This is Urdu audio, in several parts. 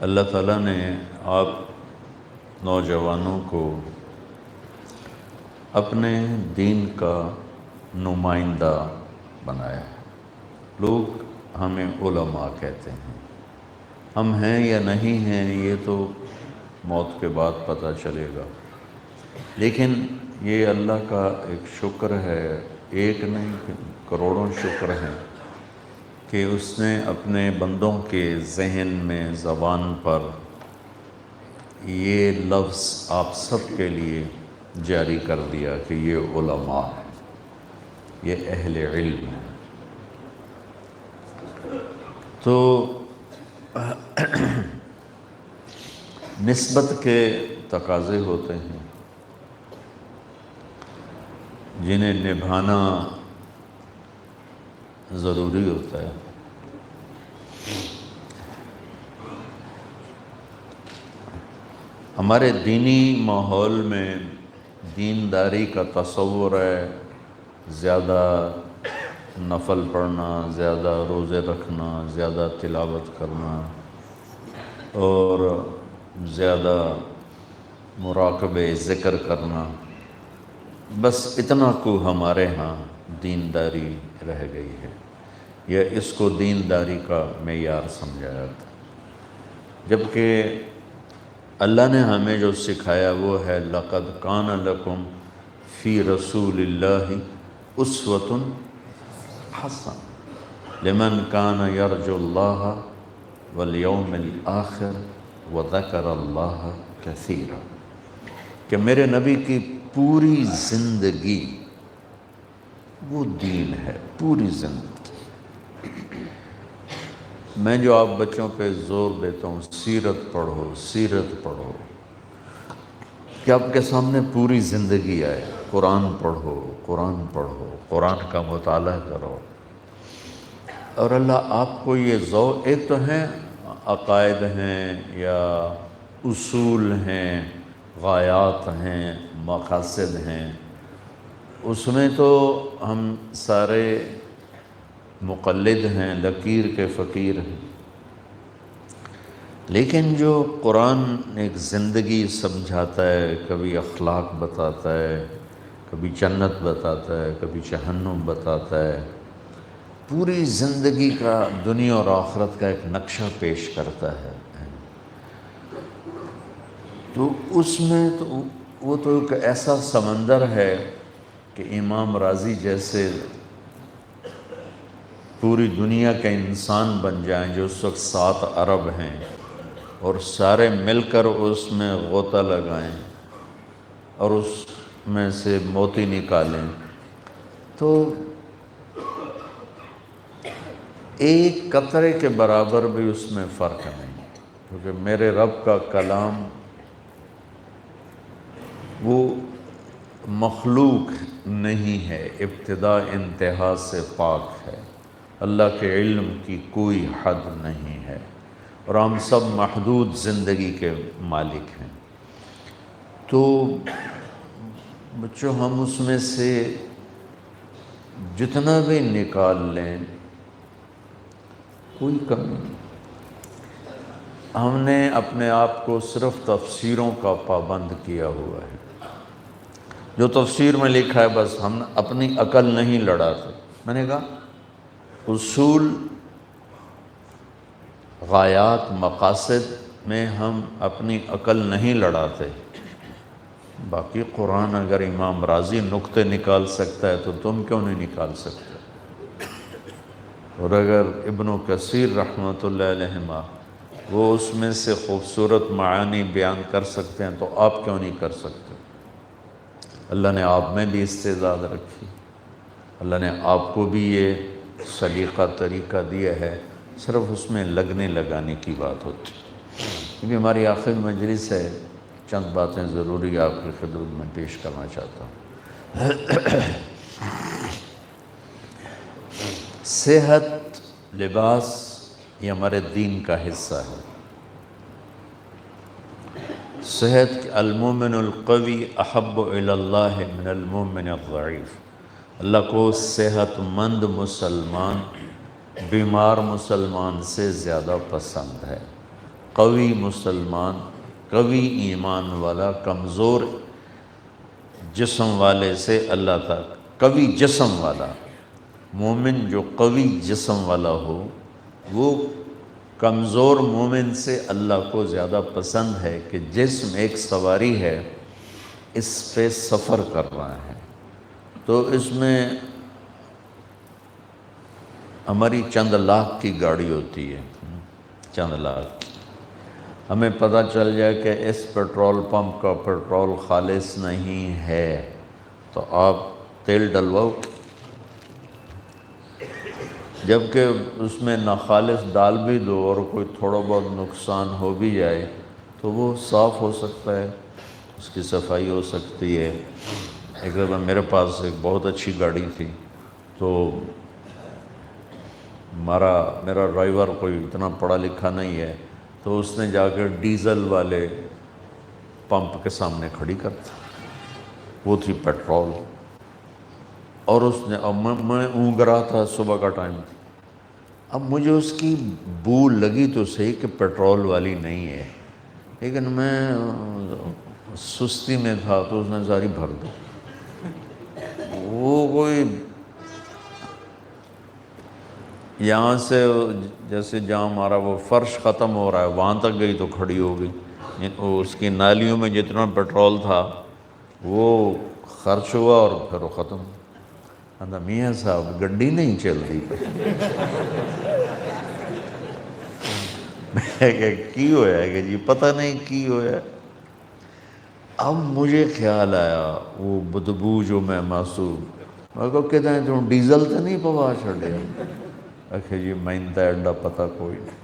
اللہ تعالیٰ نے آپ نوجوانوں کو اپنے دین کا نمائندہ بنایا ہے۔ لوگ ہمیں علماء کہتے ہیں، ہم ہیں یا نہیں ہیں یہ تو موت کے بعد پتہ چلے گا، لیکن یہ اللہ کا ایک شکر ہے، ایک نہیں کروڑوں شکر ہیں کہ اس نے اپنے بندوں کے ذہن میں، زبان پر یہ لفظ آپ سب کے لیے جاری کر دیا کہ یہ علماء ہیں، یہ اہل علم ہیں۔ تو نسبت کے تقاضے ہوتے ہیں جنہیں نبھانا ضروری ہوتا ہے۔ ہمارے دینی ماحول میں دینداری کا تصور ہے زیادہ نفل پڑھنا، زیادہ روزے رکھنا، زیادہ تلاوت کرنا اور زیادہ مراقبے ذکر کرنا، بس اتنا کو ہمارے ہاں دینداری رہ گئی ہے، یا اس کو دینداری کا معیار سمجھا جاتا ہے، جبکہ اللہ نے ہمیں جو سکھایا وہ ہے لَقَدْ كَانَ لَكُمْ فِي رَسُولِ اللَّهِ أُسْوَةٌ حَسَنَةٌ لِمَنْ كَانَ يَرْجُو اللَّهَ وَالْيَوْمِ الْآخِرِ وَذَكَرَ اللَّهَ كَثِيرًا، کہ میرے نبی کی پوری زندگی وہ دین ہے، پوری زندگی۔ میں جو آپ بچوں پہ زور دیتا ہوں سیرت پڑھو، سیرت پڑھو، کہ آپ کے سامنے پوری زندگی آئے، قرآن پڑھو، قرآن پڑھو، قرآن کا مطالعہ کرو، اور اللہ آپ کو یہ ذوق، ایک تو ہیں عقائد ہیں یا اصول ہیں، غایات ہیں، مقاصد ہیں، اس میں تو ہم سارے مقلد ہیں، لکیر کے فقیر ہیں، لیکن جو قرآن ایک زندگی سمجھاتا ہے، کبھی اخلاق بتاتا ہے، کبھی جنت بتاتا ہے، کبھی جہنم بتاتا ہے، پوری زندگی کا دنیا اور آخرت کا ایک نقشہ پیش کرتا ہے، تو اس میں تو وہ تو ایک ایسا سمندر ہے کہ امام راضی جیسے پوری دنیا کے انسان بن جائیں، جو اس وقت 7 ارب ہیں، اور سارے مل کر اس میں غوطہ لگائیں اور اس میں سے موتی نکالیں، تو ایک قطرے کے برابر بھی اس میں فرق نہیں، کیونکہ میرے رب کا کلام وہ مخلوق نہیں ہے، ابتدا انتہا سے پاک ہے، اللہ کے علم کی کوئی حد نہیں ہے، اور ہم سب محدود زندگی کے مالک ہیں۔ تو بچوں ہم اس میں سے جتنا بھی نکال لیں کوئی کمی نہیں۔ ہم نے اپنے آپ کو صرف تفسیروں کا پابند کیا ہوا ہے، جو تفسیر میں لکھا ہے بس ہم اپنی عقل نہیں لڑاتے۔ میں نے کہا اصول، غایات، مقاصد میں ہم اپنی عقل نہیں لڑاتے، باقی قرآن اگر امام راضی نقطے نکال سکتا ہے تو تم کیوں نہیں نکال سکتے، اور اگر ابن کثیر رحمۃ اللہ علیہ وہ اس میں سے خوبصورت معانی بیان کر سکتے ہیں تو آپ کیوں نہیں کر سکتے؟ اللہ نے آپ میں بھی استعداد رکھی، اللہ نے آپ کو بھی یہ سلیقہ طریقہ دیا ہے، صرف اس میں لگنے لگانے کی بات ہوتی ہے۔ کیونکہ ہماری آخر مجلس ہے، چند باتیں ضروری آپ کی خدمت میں پیش کرنا چاہتا ہوں۔ صحت، لباس یہ ہمارے دین کا حصہ ہے۔ صحت، المومن القوی احب الی اللہ من المومن الضعیف، اللہ کو صحت مند مسلمان بیمار مسلمان سے زیادہ پسند ہے۔ قوی مسلمان، قوی ایمان والا کمزور جسم والے سے اللہ تک، قوی جسم والا مومن جو قوی جسم والا ہو وہ کمزور مومن سے اللہ کو زیادہ پسند ہے کہ جسم ایک سواری ہے، اس پہ سفر کر رہا ہے۔ تو اس میں ہماری چند لاکھ کی گاڑی ہوتی ہے، چند لاکھ، ہمیں پتہ چل جائے کہ اس پیٹرول پمپ کا پیٹرول خالص نہیں ہے تو آپ تیل ڈلواؤ، جبکہ اس میں ناخالص ڈال بھی دو اور کوئی تھوڑا بہت نقصان ہو بھی جائے تو وہ صاف ہو سکتا ہے، اس کی صفائی ہو سکتی ہے۔ ایک دفعہ میرے پاس ایک بہت اچھی گاڑی تھی، تو میرا ڈرائیور کوئی اتنا پڑھا لکھا نہیں ہے، تو اس نے جا کے ڈیزل والے پمپ کے سامنے کھڑی کر دی، وہ تھی پیٹرول، اور اس نے، اب میں اونگ رہا تھا، صبح کا ٹائم تھا، اب مجھے اس کی بو لگی تو صحیح کہ پیٹرول والی نہیں ہے، لیکن میں سستی میں تھا تو اس نے ساری بھر دی۔ وہ کوئی یہاں سے جیسے جہاں ہمارا وہ فرش ختم ہو رہا ہے وہاں تک گئی تو کھڑی ہو گئی، اس کی نالیوں میں جتنا پیٹرول تھا وہ خرچ ہوا اور پھر وہ ختم۔ کہا میاں صاحب گڈی نہیں چل رہی، میں کہ کی ہویا ہے کہ جی پتہ نہیں کی ہویا۔ اب مجھے خیال آیا وہ بدبو جو میں محسوس، میں کہا کہتے ہیں تم ڈیزل تو نہیں پوا چھڑے، اکھے جی میں تا ایڈا پتہ کوئی نہیں۔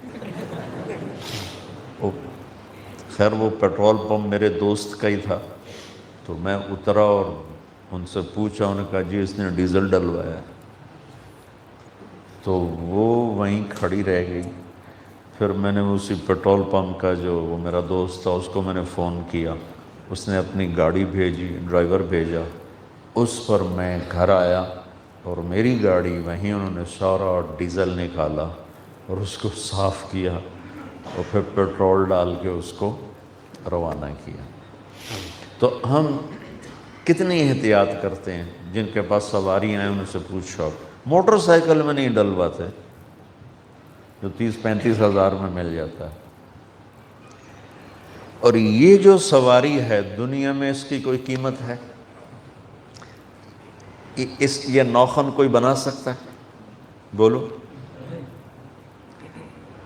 خیر وہ پیٹرول پمپ میرے دوست کا ہی تھا، تو میں اترا اور ان سے پوچھا، انہوں نے کہا جی اس نے ڈیزل ڈلوایا، تو وہ وہیں کھڑی رہ گئی۔ پھر میں نے اسی پیٹرول پمپ کا جو وہ میرا دوست تھا اس کو میں نے فون کیا، اس نے اپنی گاڑی بھیجی، ڈرائیور بھیجا، اس پر میں گھر آیا اور میری گاڑی وہیں انہوں نے سارا ڈیزل نکالا اور اس کو صاف کیا اور پھر پیٹرول ڈال کے اس کو روانہ کیا۔ تو ہم کتنی احتیاط کرتے ہیں، جن کے پاس سواریاں ہیں ان سے پوچھو، موٹر سائیکل میں نہیں ڈلواتے جو 30-35 ہزار میں مل جاتا ہے، اور یہ جو سواری ہے دنیا میں اس کی کوئی قیمت ہے؟ یہ نوخن کوئی بنا سکتا ہے؟ بولو،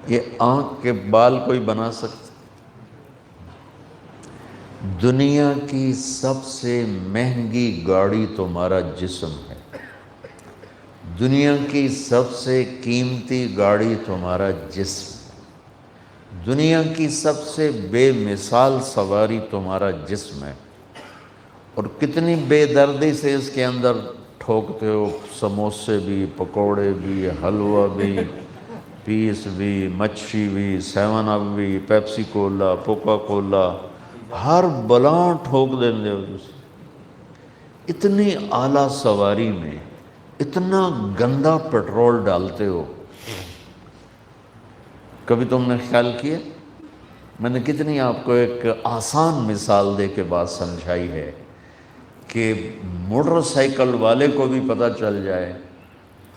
یہ آنکھ کے بال کوئی بنا سکتا؟ دنیا کی سب سے مہنگی گاڑی تمہارا جسم ہے، دنیا کی سب سے قیمتی گاڑی تمہارا جسم، دنیا کی سب سے بے مثال سواری تمہارا جسم ہے، اور کتنی بے دردی سے اس کے اندر ٹھوکتے ہو، سموسے بھی، پکوڑے بھی، حلوہ بھی، پیس بھی، مچھی بھی، 7 اپ بھی، پیپسی کولا، کوکا کولا، ہر بلاں ٹھوک دیں ہو دوسری۔ اتنی اعلیٰ سواری میں اتنا گندا پیٹرول ڈالتے ہو، کبھی تم نے خیال کیا؟ میں نے کتنی آپ کو ایک آسان مثال دے کے بات سمجھائی ہے کہ موٹر سائیکل والے کو بھی پتہ چل جائے،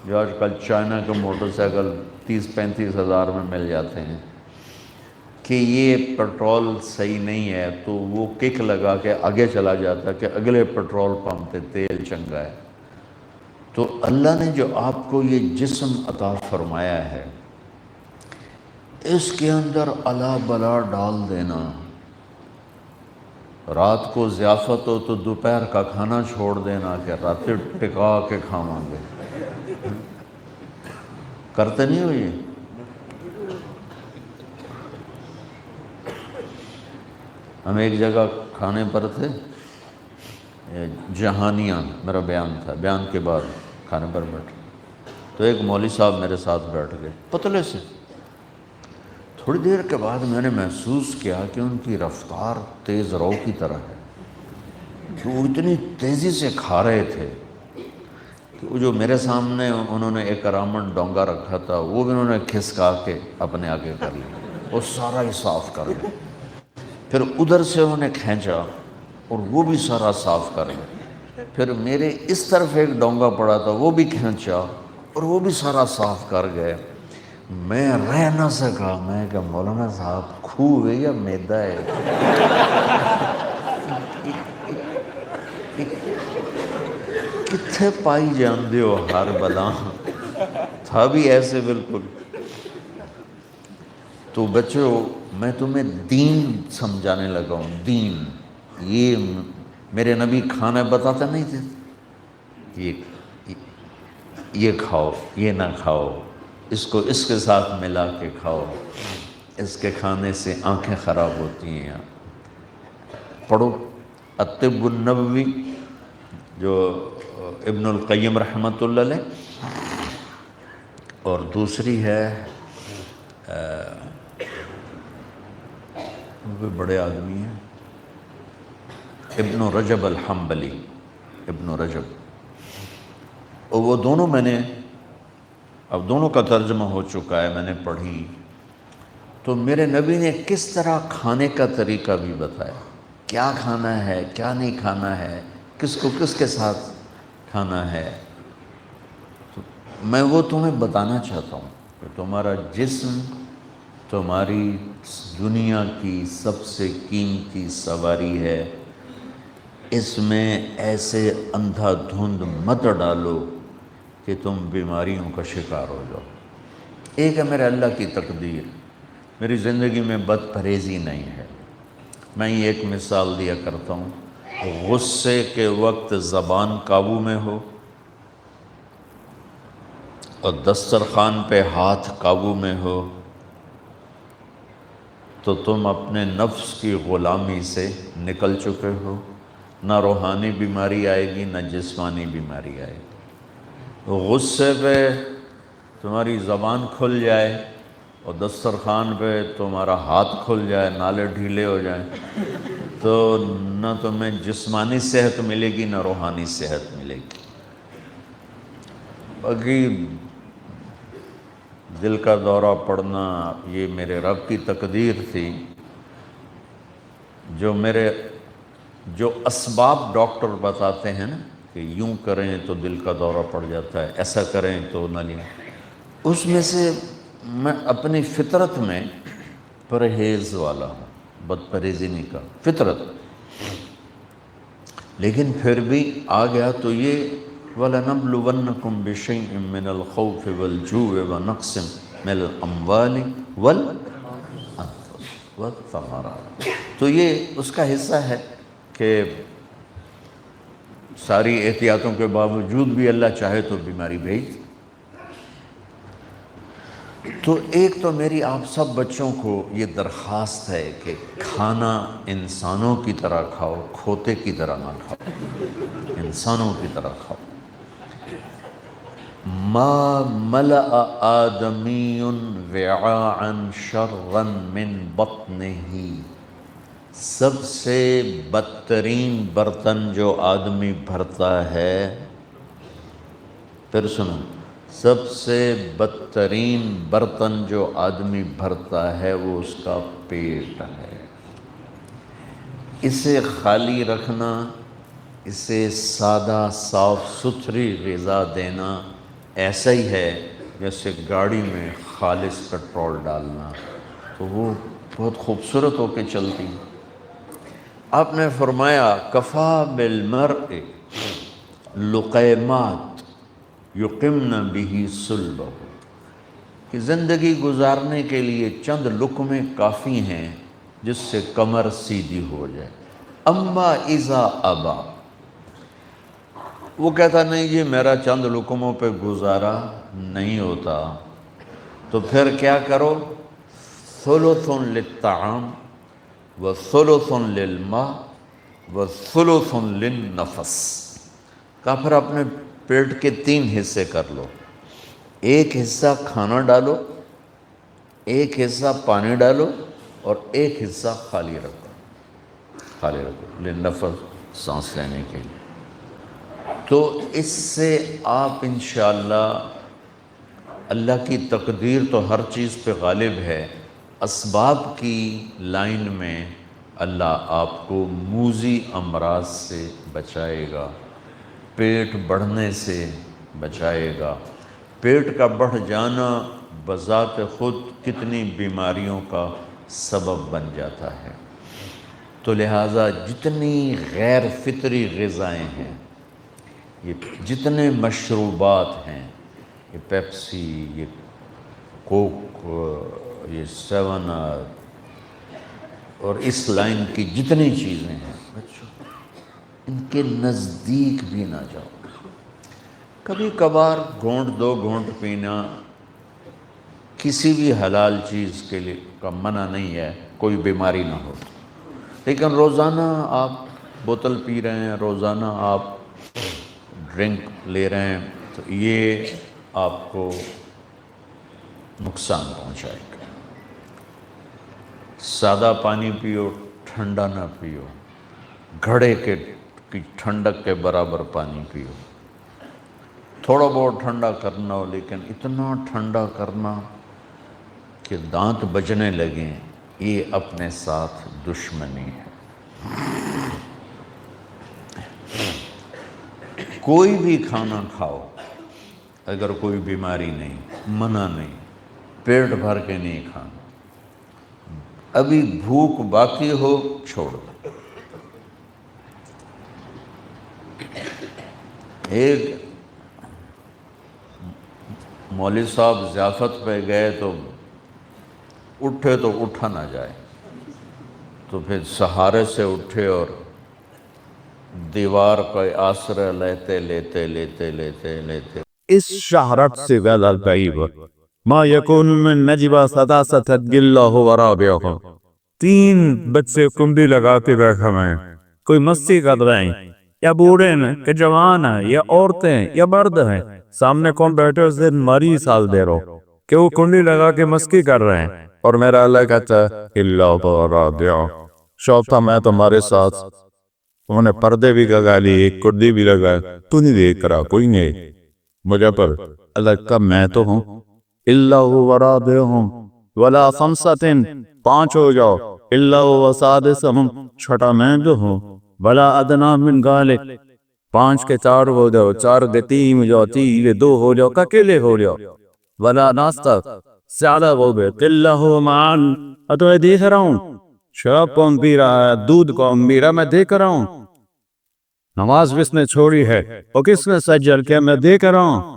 جو آج کل چائنا کے موٹر سائیکل 30-35 ہزار میں مل جاتے ہیں، کہ یہ پیٹرول صحیح نہیں ہے تو وہ کک لگا کے آگے چلا جاتا ہے کہ اگلے پیٹرول پمپ پہ تیل چنگا ہے۔ تو اللہ نے جو آپ کو یہ جسم عطا فرمایا ہے، اس کے اندر الا بلا ڈال دینا، رات کو ضیافت ہو تو دوپہر کا کھانا چھوڑ دینا کہ رات ٹکا کے کھاواں گے، کرتے نہیں ہو یہ؟ ہم ایک جگہ کھانے پر تھے، جہانیاں میرا بیان تھا، بیان کے بعد کھانے پر بیٹھے تو ایک مولوی صاحب میرے ساتھ بیٹھ گئے، پتلے سے۔ تھوڑی دیر کے بعد میں نے محسوس کیا کہ ان کی رفتار تیز رو کی طرح ہے، کہ وہ اتنی تیزی سے کھا رہے تھے کہ وہ جو میرے سامنے انہوں نے ایک رامن ڈونگا رکھا تھا وہ بھی انہوں نے کھسکا کے اپنے آگے کر لیا، وہ سارا ہی صاف کر گئے. پھر ادھر سے انہوں نے کھینچا اور وہ بھی سارا صاف کر گئے. پھر میرے اس طرف ایک ڈونگا پڑا تھا، وہ بھی کھینچا اور وہ بھی سارا صاف کر گئے. میں رہ نہ سکا. میں کہ مولانا صاحب کھو ہے یا میدا ہے؟ کتنے پائی جاندے ہو ہر بلا. تھا بھی ایسے بالکل. تو بچوں میں تمہیں دین سمجھانے لگا ہوں. دین یہ میرے نبی کھانا بتاتے نہیں تھے، یہ کھاؤ، یہ نہ کھاؤ، اس کو اس کے ساتھ ملا کے کھاؤ، اس کے کھانے سے آنکھیں خراب ہوتی ہیں. پڑھو الطب النبوی جو ابن القیم رحمۃ اللہ علیہ، اور دوسری ہے وہ بڑے آدمی ہیں ابن رجب الحنبلی، ابن رجب. اور وہ دونوں میں نے اب دونوں کا ترجمہ ہو چکا ہے، میں نے پڑھی. تو میرے نبی نے کس طرح کھانے کا طریقہ بھی بتایا، کیا کھانا ہے کیا نہیں کھانا ہے، کس کو کس کے ساتھ کھانا ہے. تو میں وہ تمہیں بتانا چاہتا ہوں کہ تمہارا جسم تمہاری دنیا کی سب سے قیمتی سواری ہے. اس میں ایسے اندھا دھند مت ڈالو کہ تم بیماریوں کا شکار ہو جاؤ. ایک ہے میرے اللہ کی تقدیر، میری زندگی میں بد پرہیزی نہیں ہے. میں یہ ایک مثال دیا کرتا ہوں. غصے کے وقت زبان قابو میں ہو اور دسترخوان پہ ہاتھ قابو میں ہو تو تم اپنے نفس کی غلامی سے نکل چکے ہو. نہ روحانی بیماری آئے گی نہ جسمانی بیماری آئے گی. غصے پہ تمہاری زبان کھل جائے اور دسترخوان پہ تمہارا ہاتھ کھل جائے، نالے ڈھیلے ہو جائیں، تو نہ تمہیں جسمانی صحت ملے گی نہ روحانی صحت ملے گی. باقی دل کا دورہ پڑنا یہ میرے رب کی تقدیر تھی. جو اسباب ڈاکٹر بتاتے ہیں نا کہ یوں کریں تو دل کا دورہ پڑ جاتا ہے، ایسا کریں تو نہ لیں، اس میں سے میں اپنی فطرت میں پرہیز والا ہوں. بد پرہیزی نہیں کا فطرت. لیکن پھر بھی آ گیا تو یہ وَلَنَبْلُوَنَّكُمْ بِشَيْءٍ مِّنَ الْخَوْفِ وَالْجُوعِ وَنَقْصٍ مِّنَ الْأَمْوَالِ وَالْأَنفُسِ وَالثَّمَرَاتِ. تو یہ اس کا حصہ ہے کہ ساری احتیاطوں کے باوجود بھی اللہ چاہے تو بیماری بھیج. تو ایک تو میری آپ سب بچوں کو یہ درخواست ہے کہ کھانا انسانوں کی طرح کھاؤ، کھوتے کی طرح نہ کھاؤ، انسانوں کی طرح کھاؤ. ما ملأ آدمی وعاء شرا من بطنہ. سب سے بدترین برتن جو آدمی بھرتا ہے، پھر سنو، سب سے بدترین برتن جو آدمی بھرتا ہے وہ اس کا پیٹ ہے. اسے خالی رکھنا، اسے سادہ صاف ستھری غذا دینا ایسا ہی ہے جیسے گاڑی میں خالص پٹرول ڈالنا. تو وہ بہت خوبصورت ہو کے چلتی. آپ نے فرمایا کفا بالمرء لقیمات یقمن بہ صلبہ، کہ زندگی گزارنے کے لیے چند لقمے کافی ہیں جس سے کمر سیدھی ہو جائے. اما اذا ابا، وہ کہتا نہیں جی میرا چند لقموں پہ گزارا نہیں ہوتا، تو پھر کیا کرو، ثلث للطعام وثلث للماء وثلث للنفس. کہا پھر اپنے پیٹ کے 3 حصے کر لو. ایک حصہ کھانا ڈالو، ایک حصہ پانی ڈالو اور ایک حصہ خالی رکھو. خالی رکھو للنفس، سانس لینے کے لیے. تو اس سے آپ انشاءاللہ، اللہ کی تقدیر تو ہر چیز پہ غالب ہے، اسباب کی لائن میں اللہ آپ کو موذی امراض سے بچائے گا، پیٹ بڑھنے سے بچائے گا۔ پیٹ کا بڑھ جانا بذات خود کتنی بیماریوں کا سبب بن جاتا ہے، تو لہٰذا جتنی غیر فطری غذائیں ہیں، یہ جتنے مشروبات ہیں، یہ پیپسی، یہ کوک، یہ سیون اور اس لائن کی جتنی چیزیں ہیں، بچوں ان کے نزدیک بھی نہ جاؤ۔ کبھی کبھار گھونٹ دو گھونٹ پینا کسی بھی حلال چیز کے لیے کا منع نہیں ہے، کوئی بیماری نہ ہو، لیکن روزانہ آپ بوتل پی رہے ہیں، روزانہ آپ ڈرنک لے رہے ہیں، تو یہ آپ کو نقصان پہنچائے گا۔ سادہ پانی پیو، ٹھنڈا نہ پیو، گھڑے کی ٹھنڈک کے برابر پانی پیو۔ تھوڑا بہت ٹھنڈا کرنا ہو، لیکن اتنا ٹھنڈا کرنا کہ دانت بجنے لگیں، یہ اپنے ساتھ دشمنی ہے۔ کوئی بھی کھانا کھاؤ، اگر کوئی بیماری نہیں، منع نہیں، پیٹ بھر کے نہیں کھانا، ابھی بھوک باقی ہو چھوڑ دو۔ ایک مولوی صاحب ضیافت پہ گئے تو اٹھے تو اٹھا نہ جائے، تو پھر سہارے سے اٹھے اور دیوار کا آسرا لیتے لیتے لیتے لیتے لیتے اس شہرت سے ویل البعیب ما یکون من نجوى ثلاثة الا هو رابعهم۔ تین بچے کنڈی لگاتے بیٹھے ہیں، کوئی مستی کر رہے ہیں، یا بوڑھے ہیں کہ جوان ہیں، یا عورتیں یا مرد ہیں، سامنے کون بیٹھے اس دن مری سال دے رہو کہ وہ کنڈی لگا کے مستی کر رہے ہیں، اور میرا اللہ کہتا ہے الا هو رابعهم، چوتھا میں تمہارے ساتھ۔ انہوں نے پردے بھی لگا لیے، کنڈی بھی لگا، تو نہیں دیکھ رہا، کوئی نہیں مجھے پر اللہ کا میں تو ہوں۔ الا هو رابعهم ولا خمسة، پانچ ہو جاؤ، الا هو سادسهم، چھٹا میں جو ہوں، ولا ادنى من ذلك، پانچ کے چار ہو جاؤ، چار کے تین ہو جاؤ، تین کے دو ہو جاؤ، اکیلے ہو جاؤ، ولا ناستا، زیادہ ہو گئے، الا هو معن، تو میں دیکھ رہا ہوں شراب کون پی رہا ہے، دودھ کون پی رہا ہے، میں دیکھ رہا ہوں، نماز کس نے چھوڑی ہے اور کس نے سجل کیا، میں دیکھ رہا ہوں۔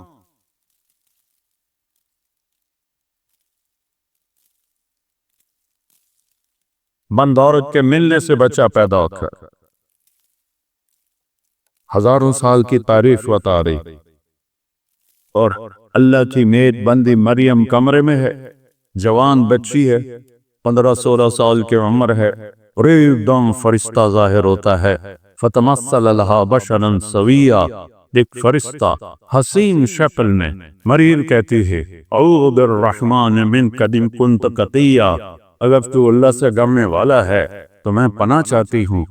بند عورت کے ملنے سے بچہ پیدا کر، ہزاروں سال کی تعریف بتا رہی، اور اللہ کی میت بندی مریم کمرے میں ہے، جوان بچی ہے، 15-16 سال کی عمر ہے، اور ایک دم فرشتہ ظاہر ہوتا ہے، فتمثل لها بشرا سویا، ایک فرشتہ حسین شکل میں۔ مریم کہتی ہے اعوذ بالرحمن منک ان کنت تقیا، اگر تو اللہ سے ڈرنے والا ہے تو میں پناہ چاہتی ہوں۔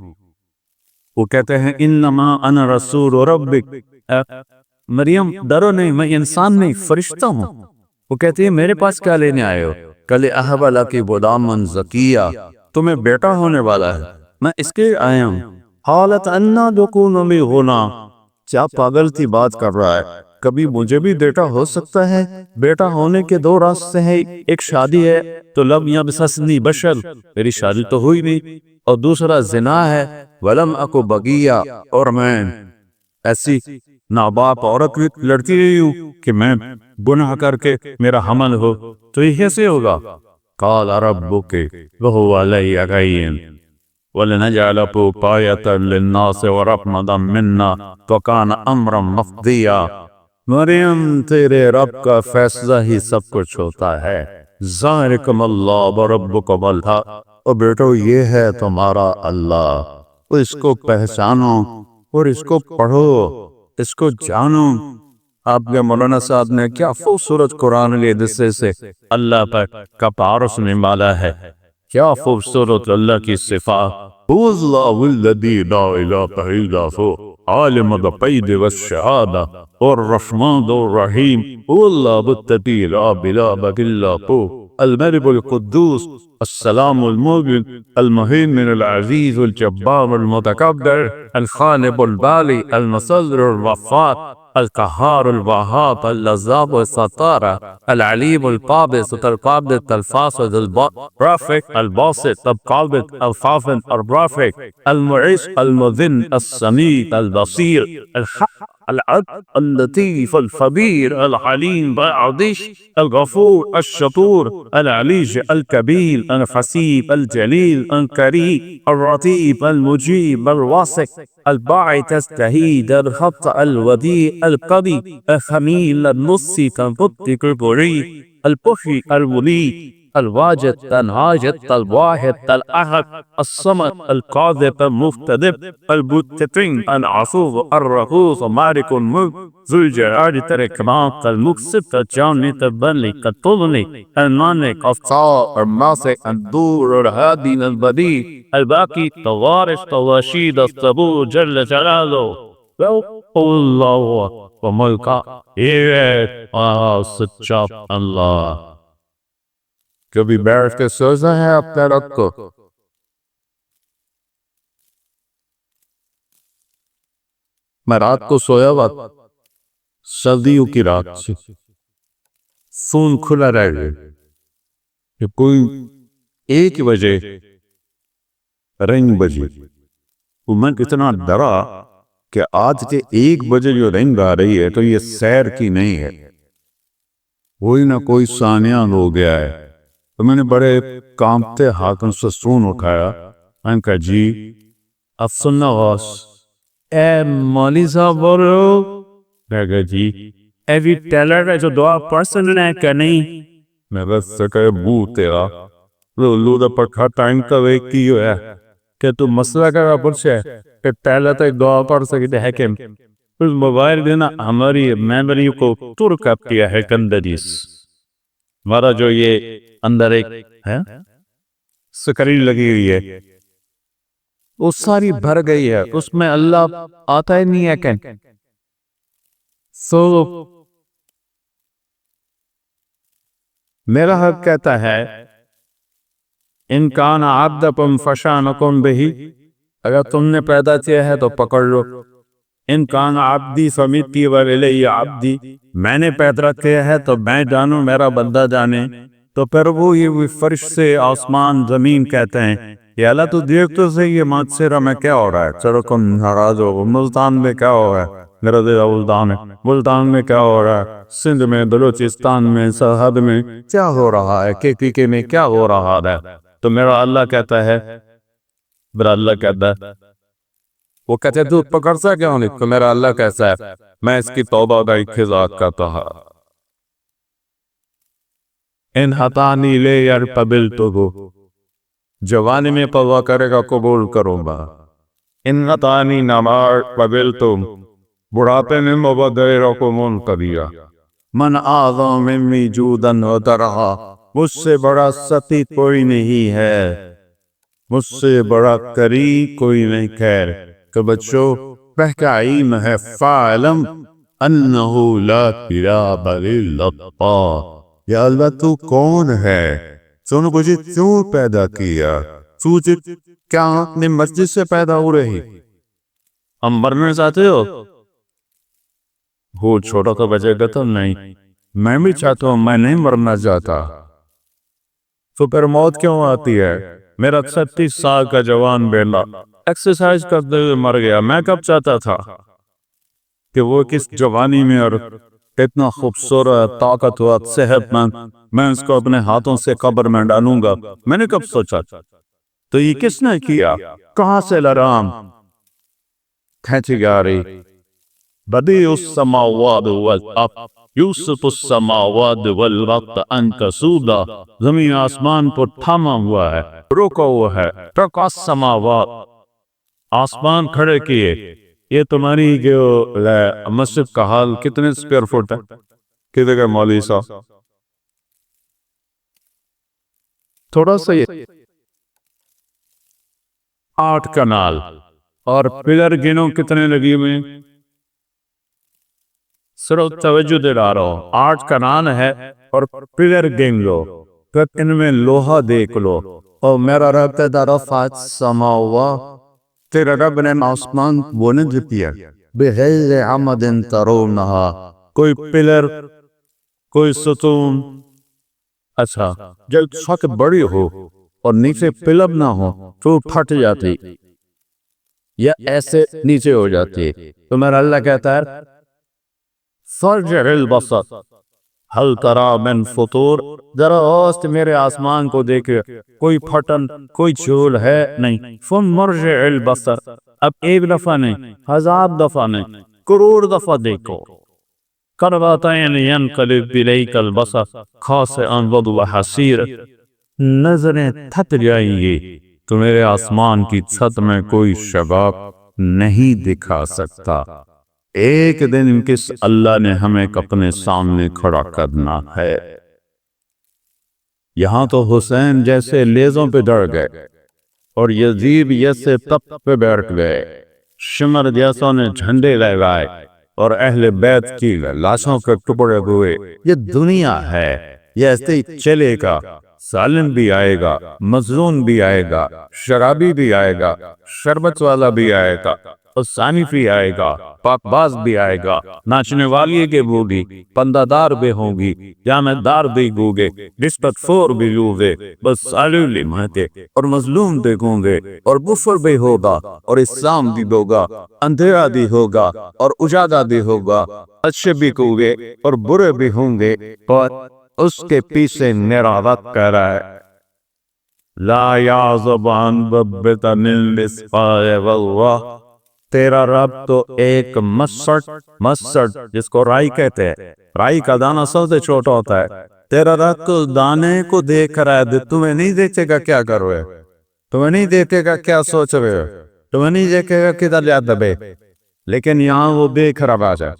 وہ کہتے ہیں انما انا رسول ربک، مریم ڈرو نہیں، میں انسان نہیں فرشتہ ہوں۔ وہ کہتی ہے میرے پاس کیا لینے آئے ہو؟ کل اہب لک غلاما زکیا، تمہیں بیٹا ہونے والا ہے، میں اس کے آیا ہوں۔ حالت انا یکون لی غلام، کیا پاگل کی بات کر رہا ہے، کبھی مجھے بھی بیٹا ہو سکتا ہے؟ بیٹا ہونے کے دو راستے ہیں، ایک شادی ہے تو لم یمسسنی بشر، میری شادی تو ہوئی نہیں، اور دوسرا زنا ہے، ولم اکو بغیا، اور میں ایسی ناباپ عورت لڑکی رہی ہوں کہ میں گناہ کر کے میرا حمل ہو، تو یہ کیسے ہوگا؟ قال ربک وهو علی غین وَلَنَجْعَلَهُ آیَةً لِلنَّاسِ وَرَحْمَةً مِنَّا وَكَانَ أَمْرًا مَقْضِيًّا، مریم تیرے رب کا فیصلہ ہی سب کچھ ہوتا ہے۔ ذَلِکُمُ اللَّهُ وَرَبُّکُمُ الْحَقُّ، اور بیٹو یہ ہے تمہارا اللہ، اس کو پہچانو اور اس کو پڑھو، اس کو جانو۔ آپ کے مولانا صاحب نے کیا خوبصورت قرآن کے حصے سے اللہ پر کا تعارف نمالا ہے، کیا خوبصورت اللہ کی صفات، هو اللہ الذی لا الہ الا هو عالم الغیب والشہادہ الرحمن الرحیم، هو اللہ الذی لا الہ الا هو الملك القدوس السلام المؤمن المهيمن العزيز الجبار المتكبر الخالق البارئ المصدر الوفات القهار الوهاب اللذاب الستار العليم القابض القابض الفاسد الرافع الباسط القابض الخافض الرافع المعز المذل السميع البصير الحق العدل اللطيف الخبير الحليم العطيش الغفور الشكور العلي الكبير الحسيب الجليل الكريم الرتيب المجيب الواثق الباعث الشهيد الخط الوديع القوي الحميل النصي المطلق البريء البحي الولي الواجد الهاجد الواحد الأحد الصمد القاذب المفتدب المتقين العفو الرؤوف مالك الملك ذو الجلال والإكرام المقسط الجامع البلي الطغني المانع الصار الناصر الدور الهادي البديع الباقي الوارث الرشيد الصبور جل جلاله الله وملكه سچا اللہ. کبھی بیٹھ کے سوچا ہے اپنے رب کو؟ میں رات کو سویا ہوا سردیوں کی رات سے فون کھلا رہ گیا کہ کوئی 1 بجے رنگ بجی. میں اتنا ڈرا کہ آج کے 1 بجے جو رنگ آ رہی ہے تو یہ سیر کی نہیں ہے، کوئی نہ کوئی سانیہ ہو گیا ہے. تو میں نے بڑے کانپتے ہاتھوں سے فون اٹھایا. میں نے کہا جی اب سننا واس اے مولوی صاحب بول رہے ہو؟ میں کہا جی ایوی ٹیلر ہے جو دعا پرسن ہے کہ نہیں؟ میں بس کہا بو تیرا لولو دا پکھا ٹائم کا ویک کی ہے کہ تو مسئلہ کا پرچے کہ ٹیلر تو دعا پڑھ سکتے ہے کہ اس موبائل دینا ہماری میموری کو ترک اپ کیا ہے کندریس. ہمارا جو یہ اندر ایک ہے سکرین لگی ہوئی ہے وہ ساری بھر گئی ہے، اس میں اللہ آتا ہی نہیں ہے کہ میرا حق کہتا ہے ان کان عبدکم فشانکم بہی، اگر تم نے پیدا کیا ہے تو پکڑ لو. ان کان عبدی فمیتی ولی عبدی، میں نے پیدا کیا ہے تو میں جانوں میرا بندہ جانے. تو پھر وہ یہ فرش سے آسمان زمین کہتے ہیں یا اللہ تو دیکھ تو صحیح یہ ماتسرہ میں کیا ہو رہا ہے، چلو کم ناراض ہو. ملتان میں کیا ہو رہا ہے، میرا دل ملتان ہے. ملتان میں کیا ہو رہا ہے، سندھ میں، بلوچستان میں، سرحد میں کیا ہو رہا ہے، کے میں کیا ہو رہا ہے. تو میرا اللہ کہتا ہے، میرا اللہ کہتا ہے، وہ کہتے ہیں تو پکڑ سا کیوں نہیں؟ تو میرا اللہ کیسا ہے، میں اس کی توبہ کا اقتضاء کرتا ہے. ان ہتانی لے یار قبل تو ہو، جوانی میں پوا کرے گا قبول کروں گا. ان ہتانی نمار قبل تم، بڑھاپے میں مبادر کو منقبیا. من اعظم ممی جودن و درہا، مجھ سے بڑا ستی کوئی نہیں ہے، مجھ سے بڑا کری کوئی نہیں خیر. کہ بچوں بہکائیم ہے فعلم انہو لا الہ الا اللہ. یا اللہ تو کون ہے، تو نے مجھے کیوں پیدا کیا، تو کیا اپنے مسجد سے پیدا ہو رہی؟ ہم مرنے چاہتے ہو؟ وہ چھوٹا تو بچے گا تو نہیں، میں بھی چاہتا ہوں، میں نہیں مرنا چاہتا. تو پھر موت کیوں آتی ہے؟ میرا 36 سال کا جوان بیٹا ایکسرسائز کرتے ہوئے مر گیا. میں کب چاہتا تھا کہ وہ کس جوانی میں اور اتنا خوبصورت طاقتور صحت مند میں اس کو اپنے ہاتھوں سے قبر میں ڈالوں گا. میں نے کب سوچا؟ تو یہ کس نے کیا؟ کہاں سے لرام کھینچی جا رہی؟ بدیع السماوات والارض یوسف السماوات والارض انت سودا، زمین آسمان پر تھاما ہوا ہے، رکا ہوا ہے. ترک السماوات، آسمان کھڑے کیے. یہ تمہاری جو مسجد کا حال کتنے سکوائر فٹ ہے؟ کتنے کا مولوی صاحب؟ تھوڑا سا یہ 8 کنال. اور پلر گنو کتنے لگی ہوئے؟ صرف توجہ دلا رہا ہوں، 8 کنال ہے اور پلر گن لو پھر ان میں لوہا دیکھ لو، اور میرا رب کہتا رفعت السماوات، تیرا رب نے آسمان بلند کیا بغیر عمد ترونہا، کوئی پلر، کوئی ستون. اچھا جب چھت بڑی ہو اور نیچے پلر نہ ہو تو پھٹ جاتی یا ایسے نیچے ہو جاتی، تو میرا اللہ کہتا ہے فارجع البصر ہل ترا من فطور، ذرا اوست میرے آسمان کو دیکھے، کوئی پھٹن، کوئی چول ہے نہیں. ثم مرجع البصر، اب ایک دفعہ نہیں، ہزار دفعہ نہیں، کروڑ دفعہ دیکھو. کرباتین ینقلب الیک البصر خاسئا وهو حسیر، نظریں تھک جائیں گی تو میرے آسمان کی چھت میں کوئی شباب نہیں دکھا سکتا. ایک دن کس اللہ نے ہمیں اپنے سامنے کھڑا کرنا ہے. یہاں تو حسین جیسے لیزوں پہ ڈر گئے اور یزید جیسے تخت پہ بیٹھ گئے، شمر جیسوں نے جھنڈے لہرائے اور اہل بیت کی لاشوں کے ٹکڑے ہوئے. یہ دنیا ہے، یہ ایسے ہی چلے گا. ظالم بھی آئے گا، مظلوم بھی آئے گا، شرابی بھی آئے گا، شربت والا بھی آئے گا، افسانی بھی آئے گا، پاک باز بھی آئے گا، ناچنے والی کے ہوگی، پندہ دار بھی ہوں گی، جامع دار بھی ہوگے، نسبت فور بھی ہوگے، بس سالولی مہتے اور مظلوم بھی ہوں گے، اور بفر بھی ہوگا، اور اسلام بھی ہوگا، اندھیرا بھی ہوگا اور اجالا بھی ہوگا، اچھے بھی ہوں گے اور برے بھی ہوں گے. اور اس کے پیچھے میرا رب کہہ رہا ہے لا یعزب عن ربک مثقال ذرہ، تیرا رب تو ایک مسٹ جس کو رائی کہتے ہیں، رائی کا دانہ سب سے چھوٹا ہوتا ہے، تیرا رب تو دانے کو دیکھ رہا ہے. تمہیں نہیں دیکھے گا کیا کر رہے، تمہیں نہیں دیکھے گا کیا سوچ رہے ہو، تمہیں نہیں دیکھے گا کدھر جاتا بے، لیکن یہاں وہ دیکھ رہا ہے.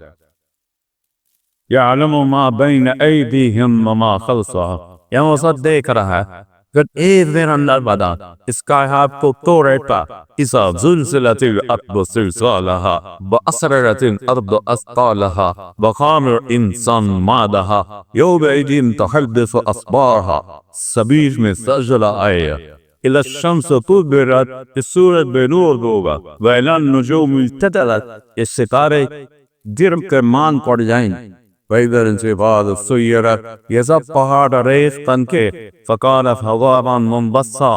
یعلم ما بین ایدیہم وما خلفہم، یہاں وہ سب دیکھ رہا ہے. پھر ایک دن اللہ بدا اس کائنات کو توڑے پا، اذا زلزلت الارض زلزالہا واسررت الارض اثقالہا وقال الانسان ما لہا یومئذ تحدث اخبارہا. سبیل میں زلزلہ آئے، اذا الشمس کورت، اس سورج بے نور ہوگا، وإذا النجوم انکدرت، اس ستارے گر کر مان پڑ جائیں، وإذا الجبال سیرت، یہ سب پہاڑ ریت بن کے فکانت ہواء منبثا،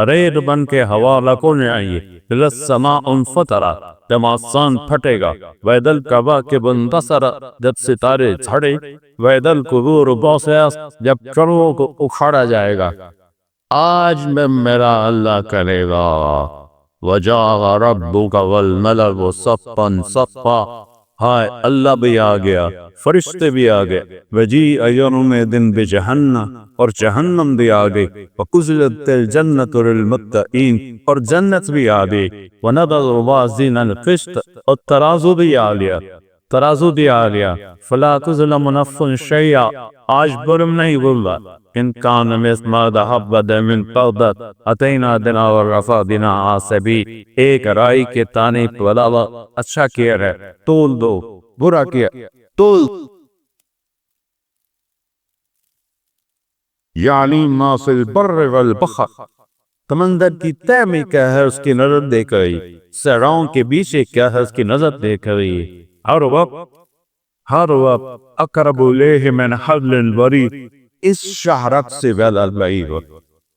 ریت بن کے ہوا لکڑ جائیں گی. اذا السماء انفطرت، جب آسمان پھٹے گا، وإذا الکواکب انتثرت، جب ستارے جھڑے، وإذا القبور بعثرت، جب کڑوں کو اکھاڑا جائے گا. آج میں میرا اللہ کرے گا وجاء ربک والملک صفا صفا، ہائے اللہ بھی آ گیا، فرشتے بھی آ گئے. وجیء یومئذ بجہنم، اور جہنم بھی آ گئی. وَأُزْلِفَتِ الْجَنَّةُ لِلْمُتَّقِينَ، اور جنت بھی آ گئی. وَنَضَعُ الْمَوَازِينَ الْقِسْطَ، اور ترازو بھی آ گیا، ترازو بھی آ گیا. فَلَا تُظْلَمُ نَفْسٌ شَيْئًا، آج ظلم نہیں ہوگا. إِنْ كَانَ مِثْقَالَ حَبَّةٍ مِّنْ خَرْدَلٍ أَتَيْنَا بِهَا وَكَفَىٰ بِنَا حَاسِبِينَ، ایک رائی کے دانے کے علاوہ اچھا کیا ہے تول دو، برا کیا تول. یعنی ما فی البر والبحر، سمندر کی تہ میں کیا ہے اس کی نظر دیکھ رہی، صحراؤں کے بیچ کیا ہے اس کی نظر دیکھ رہی. ہر وقت اقرب الیہ من حبل الورید، اس شہرک سے زیادہ بعید.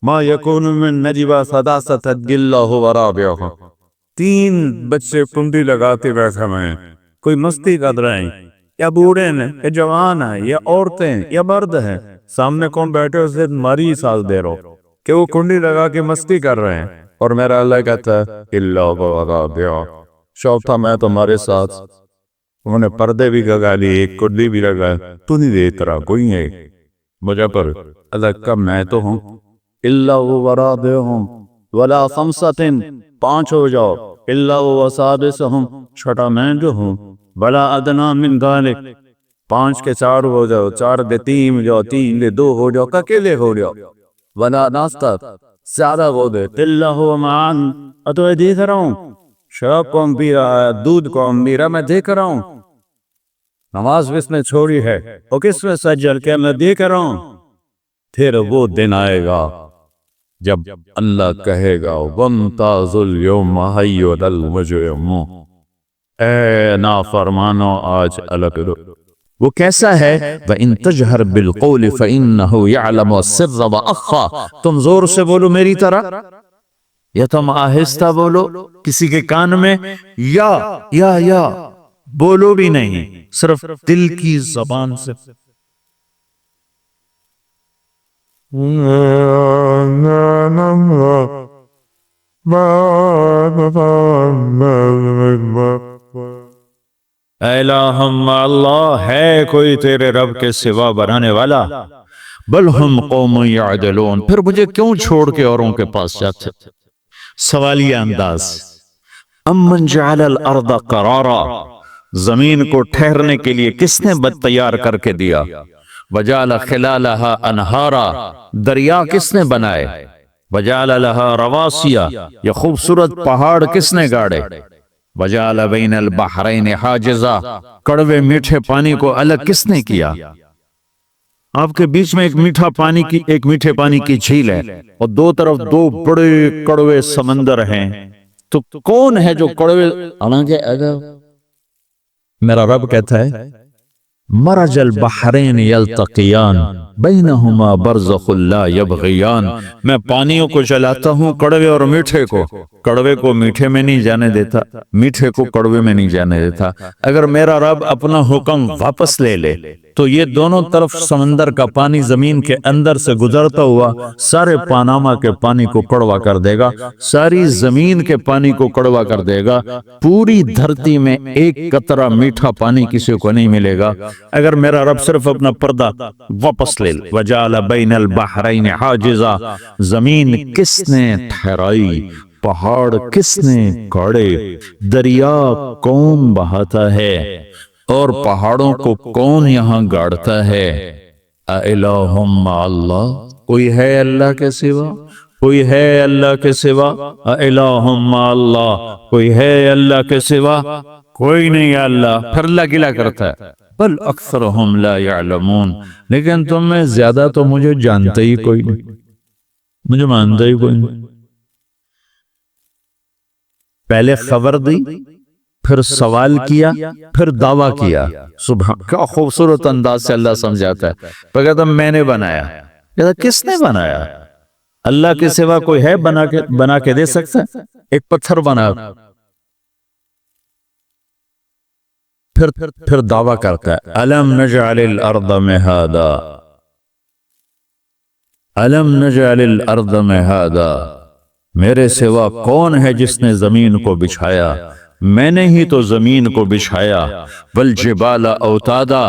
ما یکون من نجوی ثلاثۃ الا هو رابعہم، تین بچے کنڈی لگاتے بیٹھے ہیں، کوئی مستی کر رہے ہیں، یا بوڑھے ہیں یا جوان ہیں یا عورتیں یا مرد ہیں، سامنے کون بیٹھے اسے ماری سال دے رہو کہ وہ کنڈی لگا کے مستی کر رہے ہیں. اور میرا اللہ کہتا ہے الا هو رابعہم، چوتھا میں تمہارے ساتھ. انہوں نے پردے بھی لگا لیے، ایک کنڈی بھی لگا، تو نہیں دیکھ رہا کوئی ہے مجھے پر. اللہ کا میں تو ہوں. الا هو رابعہم ولا خمسۃ، پانچ ہو جاؤ، الا هو سادسہم، چھٹا میں جو ہوں، ولا ادنی من ذلک، پانچ کے چار ہو جاؤ، چار کے تین ہو جاؤ، تین کے دو ہو جاؤ، اکیلے ہو جاؤ، ولا ناستہ زیادہ ہو دے، الا هو معن، تو میں دیکھ رہا ہوں شراب کون پی رہا ہے، دودھ کون پی رہا، میں دیکھ رہا ہوں. نماز کس نے چھوڑی ہے، اور کس میں سجل کے میں دیکھ رہا ہوں. پھر وہ دن آئے گا جب اللہ کہے گا وَامْتَازُوا الْيَوْمَ أَيُّهَا الْمُجْرِمُونَ، اے نافرمانو آج الگ رو۔ وہ کیسا ہے؟ وَإِن تَجْهَرْ بِالْقَوْلِ فَإِنَّهُ يَعْلَمُ السِّرَّ وَأَخْفَى، تم زور سے بولو میری طرح یا تم آہستہ بولو کسی کے کان میں، یا بولو بھی نہیں، صرف دل کی زبان سے۔ اے الہم اللہ، ہے کوئی تیرے رب کے سوا بنانے والا؟ بل ہم قوم یعدلون، پھر مجھے کیوں چھوڑ کے اوروں کے پاس جاتے؟ سوالیہ انداز۔ امن جعل الارض قرارا، زمین کو ٹھہرنے کے لیے کس نے تیار کر کے دیا؟ وجعل خلالہا انہارا، دریا کس نے بنائے؟ وجعل لہا رواسیا، یہ خوبصورت پہاڑ کس نے گاڑے؟ وجعل بین البحرین حاجزا، کڑوے میٹھے پانی کو الگ کس نے کیا؟ آپ کے بیچ میں ایک میٹھے پانی کی جھیل ہے اور دو طرف دو بڑے کڑوے سمندر ہیں، تو کون ہے جو کڑوے؟ حالانکہ اگر میرا رب کہتا ہے مرج البحرین یلتقیان بینہما برزخ لا یبغیان، میں پانیوں کو چلاتا ہوں، کڑوے اور میٹھے کو، کڑوے کو میٹھے میں نہیں جانے دیتا، میٹھے کو کڑوے میں نہیں جانے دیتا۔ اگر میرا رب اپنا حکم واپس لے لے تو یہ دونوں طرف سمندر کا پانی زمین کے اندر سے گزرتا ہوا سارے پاناما کے پانی کو کڑوا کر دے گا، ساری زمین کے پانی کو کڑوا کر دے گا، پوری دھرتی میں ایک قطرہ میٹھا پانی کسی کو نہیں ملے گا اگر میرا رب صرف اپنا پردہ واپس لے لے۔ وجعل بین البحرین حاجزا، زمین کس نے ٹھہرائی، پہاڑ کس نے گاڑے، دریا کون بہاتا ہے اور پہاڑوں کو کون یہاں گاڑتا ہے؟ اِلَٰهٌ مَّعَ اللَّهِ، کوئی ہے اللہ کے سوا؟ کوئی ہے اللہ کے سوا؟ اِلَٰهٌ مَّعَ اللَّهِ، کوئی ہے اللہ کے سوا؟ کوئی نہیں ہے اللہ۔ پھر اللہ گلہ کرتا ہے بل اکثرہم لا یعلمون، لیکن تم میں زیادہ تو مجھے جانتے ہی کوئی نہیں، مجھے مانتا ہی کوئی نہیں۔ پہلے خبر دی، پھر سوال کیا، پھر دعویٰ کیا۔ سبحان، کیا خوبصورت انداز سے اللہ سمجھاتا ہے۔ پھر کہتا میں نے بنایا، کہتا کس نے بنایا؟ اللہ کے سوا کوئی ہے بنا کے دے سکتا ہے؟ ایک پتھر بنا، پھر دعویٰ کرتا ہے الم نجعل الارض مہادا، الم نجعل الارض مہادا، میرے سوا کون ہے جس نے زمین کو بچھایا؟ میں نے ہی تو زمین کو بچھایا، والجبال اوتادا،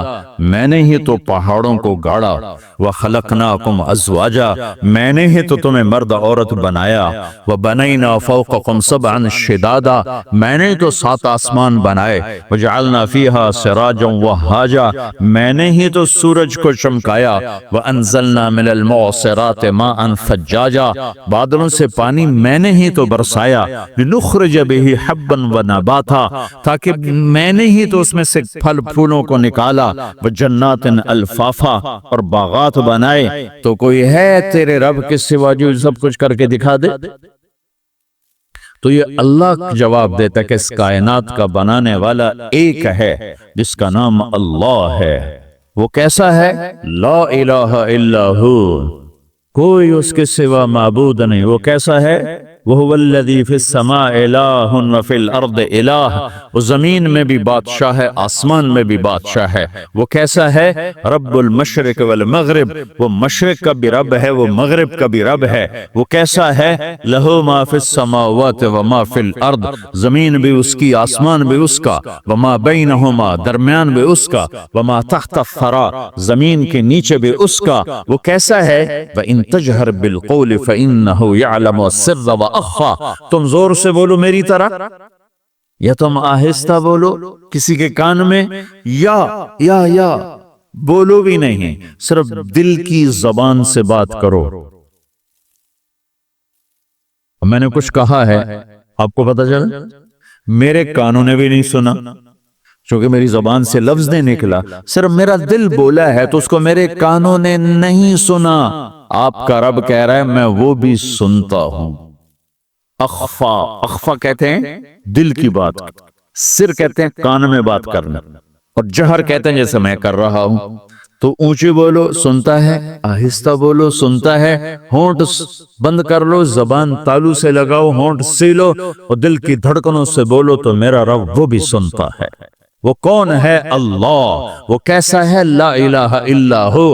میں نے ہی تو پہاڑوں کو گاڑا، وخلقناکم ازواجا، میں نے ہی تو تمہیں مرد عورت بنایا، وبنینا فوقکم سبعا شدادا، میں نے تو 7 آسمان بنائے، وجعلنا فیہا سراجا وہاجا، میں نے ہی تو سورج کو چمکایا، وانزلنا من المعصرات ماء ثجاجا، بادلوں سے پانی میں نے ہی تو برسایا، لنخرج به حبا ونباتا، تاکہ میں نے ہی تو اس میں سے پھل پھولوں کو نکالا، وجنات الفافا، اور باغات بنائے۔ تو کوئی ہے تیرے رب کے سوا جو سب کچھ کر کے دکھا دے؟ تو یہ اللہ جواب دیتا ہے کہ اس کائنات کا بنانے والا ایک ہے جس کا نام اللہ ہے۔ وہ کیسا ہے؟ لا الہ الا ہو، کوئی اس کے سوا معبود نہیں۔ وہ کیسا ہے؟ وَهُوَ الَّذِي فِي السَّمَاءِ إِلَٰهٌ وَفِي الْأَرْضِ إِلَٰهٌ، وہ زمین میں بھی بادشاہ ہے، آسمان میں بھی بادشاہ ہے۔ وہ کیسا ہے؟ رب المشرق والمغرب، وہ مشرق کا بھی رب ہے، وہ مغرب کا بھی رب ہے۔ وہ کیسا ہے؟ لَهُ مَا فِي السَّمَاوَاتِ وَمَا فِي الْأَرْضِ، زمین بھی اس کی، آسمان بھی اس کا، وَمَا بَيْنَهُمَا، درمیان بھی اس کا، وَمَا تَحْتَ الثَّرَىٰ، زمین کے نیچے بھی اس کا۔ وہ کیسا ہے؟ وَإِن تَجْهَرْ بِالْقَوْلِ فَإِنَّهُ يَعْلَمُ السِّرَّ وَأَخْفَى، تم زور سے بولو میری طرح یا تم آہستہ بولو کسی کے کان میں، یا بولو بھی نہیں، صرف دل کی زبان سے بات کرو۔ میں نے کچھ کہا ہے، آپ کو پتہ چلا؟ میرے کانوں نے بھی نہیں سنا، چونکہ میری زبان سے لفظ نہیں نکلا، صرف میرا دل بولا ہے تو اس کو میرے کانوں نے نہیں سنا۔ آپ کا رب کہہ رہا ہے میں وہ بھی سنتا ہوں۔ اخفا، اخفا کہتے ہیں دل کی بات، سر کہتے ہیں کان میں بات کرنا، اور جہر کہتے ہیں جیسے میں کر رہا ہوں۔ تو اونچی بولو سنتا ہے، آہستہ بولو سنتا ہے، ہونٹ بند کر لو، زبان تالو سے لگاؤ، ہونٹ سیلو اور دل کی دھڑکنوں سے بولو تو میرا رب وہ بھی سنتا ہے۔ وہ کون ہے؟ اللہ۔ وہ کیسا ہے؟ لا الہ الا ہو۔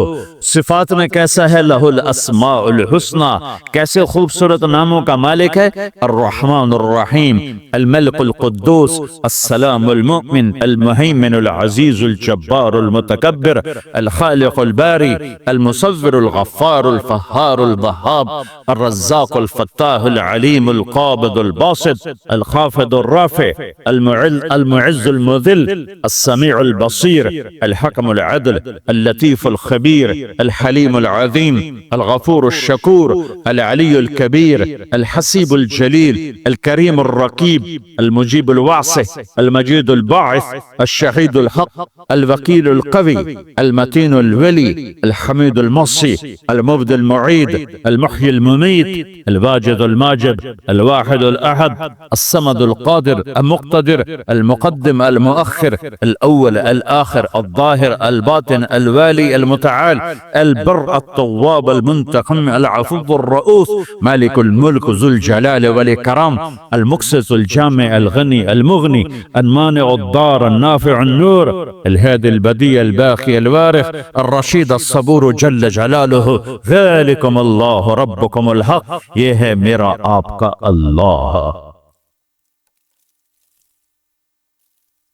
صفات میں کیسا ہے؟ لہ الاسماء الحسنى۔ کیسے خوبصورت ناموں کا مالک ہے؟ الرحمن الرحیم، الملک القدوس، السلام المؤمن، المہیمن العزیز الجبار المتکبر، الخالق الباری، المصور الغفار الفہار الوہاب، الرزاق الفتاح العلیم القابض الباسط، الخافض الرافع، المعز المذل، السمیع البصیر، الحکم العدل، اللطیف الخبیر، الحلیم العظیم، الغفور الشکور، العلی الکبیر، الحسیب الجلیل، الکریم الرقیب، المجیب الواسع، المجید الباعث، الشہید الحق، الوکیل القوی، المتین الولی، الحمید المحصی، المبدی المعید، المحیی الممیت، الواجد الماجد، الواحد الاحد، الصمد القادر المقتدر، المقدم المؤخر، الاول الآخر، الظاہر الباطن، الوالی المتعال، البر التواب المنتقم، العفو الرؤوف، مالک الملک ذو الجلال والاکرام، المقسط الجامع الغنی المغنی، المانع الضار النافع النور، الهادي البديع الباقي الوارث، الرشید الصبور جل جلالہ، ذالکم اللہ ربکم الحق۔ یہ ہے میرا آپ کا اللہ۔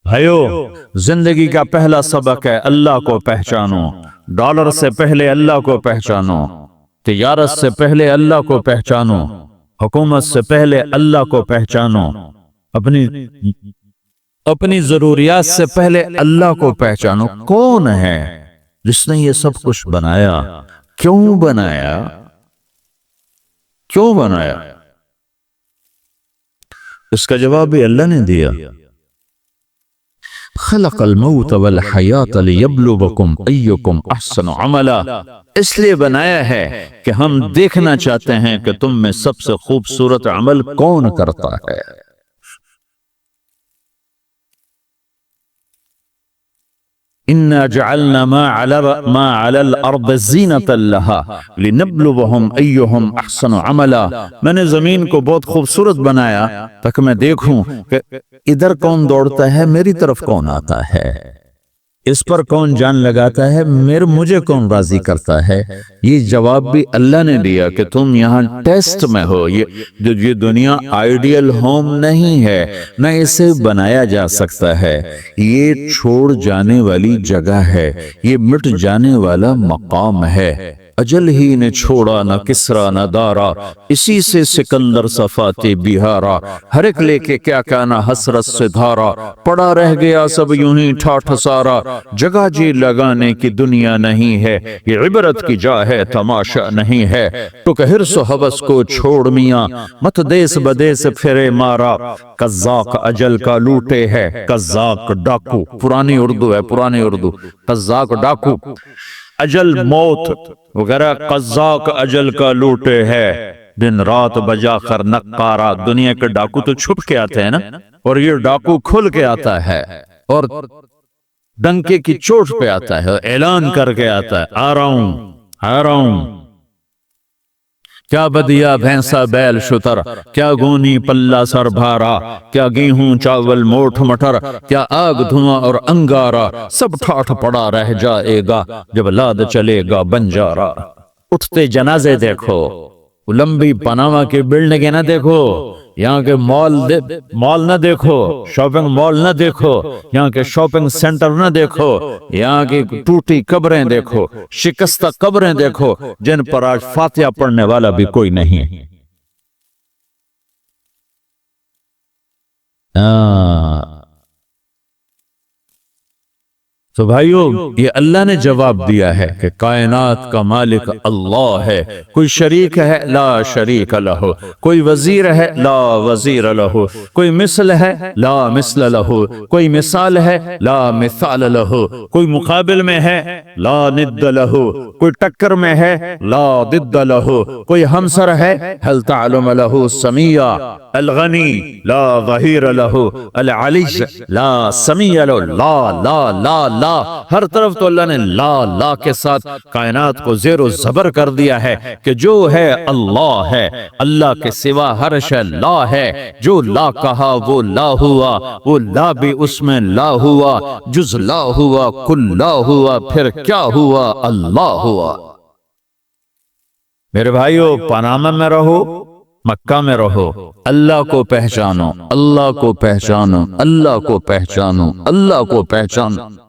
بھائیو، زندگی کا پہلا سبق ہے اللہ کو پہچانو۔ ڈالر سے پہلے اللہ کو پہچانو، تجارت سے پہلے اللہ کو پہچانو، حکومت سے پہلے اللہ کو پہچانو، اپنی ضروریات سے پہلے اللہ کو پہچانو۔ کون ہے جس نے یہ سب کچھ بنایا؟ کیوں بنایا؟ کیوں بنایا؟ اس کا جواب بھی اللہ نے دیا۔ خلق الموت والحیات لیبلوکم ایکم احسن عملا۔ اس لیے بنایا ہے کہ ہم دیکھنا چاہتے ہیں کہ تم میں سب سے خوبصورت عمل کون کرتا ہے۔ اِنَّا جَعَلْنَا مَا عَلَى الْأَرْضِ زِينَةً لَهَا لِنَبْلُوَهُمْ أَيُّهُمْ أَحْسَنُ عَمَلًا۔ میں نے زمین کو بہت خوبصورت بنایا تاکہ میں دیکھوں کہ ادھر کون دوڑتا ہے، میری طرف کون آتا ہے، اس پر کون جان لگاتا ہے، مجھے کون راضی کرتا ہے۔ یہ جواب بھی اللہ نے دیا کہ تم یہاں ٹیسٹ میں ہو۔ یہ دنیا آئیڈیل ہوم نہیں ہے، نہ اسے بنایا جا سکتا ہے۔ یہ چھوڑ جانے والی جگہ ہے، یہ مٹ جانے والا مقام ہے۔ اجل ہی نے چھوڑا نہ کسرا نہ دارا، اسی سے سکندر صفاتے بہارا، ہر ایک لے کے کیا کہنا حسرت سے دھارا، پڑا رہ گیا سب یوں ہی ٹھاٹھ سارا، جگہ جی لگانے کی دنیا نہیں ہے، یہ عبرت کی جا ہے تماشا نہیں ہے۔ تو کہ حرص و حوث کو چھوڑ میاں، مت دیس بدیس پھرے مارا، قزاق اجل کا لوٹے ہے، قزاق ڈاکو، پرانی اردو ہے، پرانی اردو، قزاق ڈاکو، اجل موت وغیرہ، قزاق اجل کا لوٹے ہے، دن رات بجا کر نقارا۔ دنیا کے ڈاکو تو چھپ کے آتے ہیں نا، اور یہ ڈاکو کھل کے آتا ہے اور ڈنکے کی چوٹ پہ آتا ہے، اعلان کر کے آتا ہے، آ رہا ہوں، آ رہا ہوں۔ کیا بدیا بھینسا بیل شتر، کیا گونی پلہ سر بھارا، کیا گیہوں چاول موٹھ مٹر، کیا آگ دھواں اور انگارا، سب ٹھاٹھ پڑا رہ جائے گا جب لاد چلے گا بنجارا۔ اٹھتے جنازے دیکھو، لمبی پاناما کی بلڈنگیں نہ دیکھو، یہاں کے مال نہ دیکھو، شاپنگ مال نہ دیکھو، یہاں کے شاپنگ سینٹر نہ دیکھو، یہاں کی ٹوٹی قبریں دیکھو، شکستہ قبریں دیکھو جن پر آج فاتحہ پڑھنے والا بھی کوئی نہیں۔ تو بھائیو یہ اللہ نے جواب دیا ہے کہ کائنات کا مالک اللہ ہے، کوئی شریک ہے لا شریک لہ، کوئی وزیر ہے لا وزیر لہ، کوئی مثل ہے لا مثل لہ، کوئی مثال ہے لا مثال لہ، کوئی مقابل میں ہے لا ند لہ، کوئی ٹکر میں ہے لا ضد لہ، کوئی ہمسر ہے هل تعلم لہ سمیع، الغنی لا ظہیر لہ، العلی لا سمیع لہ، لا لا لا لا، ہر طرف تو اللہ نے لا لا کے ساتھ کائنات کو زیر و زبر کر دیا ہے کہ جو ہے اللہ ہے، اللہ کے سوا ہر شے لا ہے، جو لا کہا وہ لا ہوا، وہ لا بھی اس میں لا ہوا، جز لا ہوا کل لا ہوا، پھر کیا ہوا؟ اللہ ہوا۔ میرے بھائیو پاناما میں رہو، مکہ میں رہو، اللہ کو پہچانو، اللہ کو پہچانو، اللہ کو پہچانو، اللہ کو پہچانو۔